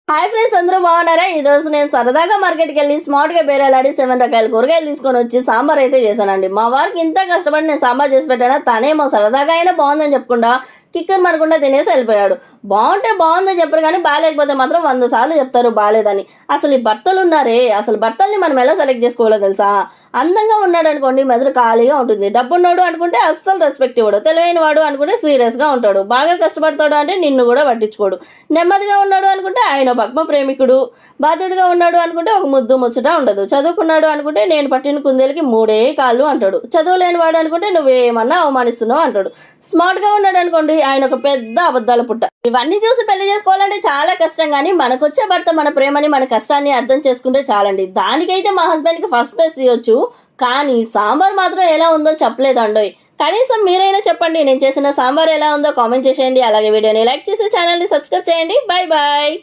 Hi friends, అందరూ బాగున్నారా? ఈ రోజు నేను సరదాగా మార్కెట్కి వెళ్ళి స్మార్ట్ గా బేరాలాడి 7 రకాల కూరగాయలు తీసుకొని వచ్చి సాంబార్ అయితే చేశానండి. మా వారికి ఇంత కష్టపడి నేను సాంబార్ చేసి పెట్టానా, తనేమో సరదాగా అయినా బాగుందని చెప్పకుండా కిక్కర్ మనకుండా తినేసి వెళ్ళిపోయాడు. బాగుంటే బాగుందని చెప్పరు కానీ బాగాలేకపోతే మాత్రం 100 సార్లు చెప్తారు బాగాలేదని. అసలు ఈ భర్తలు ఉన్నారే, అసలు భర్తల్ని మనం ఎలా సెలెక్ట్ చేసుకోవాలో తెలుసా? అందంగా ఉన్నాడు అనుకోండి మెదడు ఖాళీగా ఉంటుంది, డబ్బున్నాడు అనుకుంటే అస్సలు రెస్పెక్ట్ ఇవ్వడు, తెలివైన వాడు అనుకుంటే సీరియస్గా ఉంటాడు, బాగా కష్టపడతాడు అంటే నిన్ను కూడా పట్టించుకోడు, నెమ్మదిగా ఉన్నాడు అనుకుంటే ఆయన భగ్మ ప్రేమికుడు, బాధ్యతగా ఉన్నాడు అనుకుంటే ఒక ముద్దు ముచ్చట ఉండదు, చదువుకున్నాడు అనుకుంటే నేను పట్టిన కుందేలకి 3 కాళ్ళు అంటాడు, చదువు లేని వాడు అనుకుంటే నువ్వేమన్నా అవమానిస్తున్నావు అంటాడు, స్మార్ట్ గా ఉన్నాడు అనుకోండి ఆయన ఒక పెద్ద అబద్ధాల పుట్ట. ఇవన్నీ చూసి పెళ్లి చేసుకోవాలంటే చాలా కష్టం, కానీ మనకొచ్చే భర్త మన ప్రేమని మన కష్టాన్ని అర్థం చేసుకుంటే చాలండి. దానికైతే మా హస్బెండ్ కి ఫస్ట్ ప్లేస్ ఇవ్వచ్చు, కానీ సాంబార్ మాత్రం ఎలా ఉందో చెప్పలేదండోయ్. కనీసం మీరైనా చెప్పండి, నేను చేసిన సాంబార్ ఎలా ఉందో కామెంట్ చేసేయండి. అలాగే వీడియోని లైక్ చేసి ఛానల్ని సబ్స్క్రైబ్ చేయండి. Bye bye.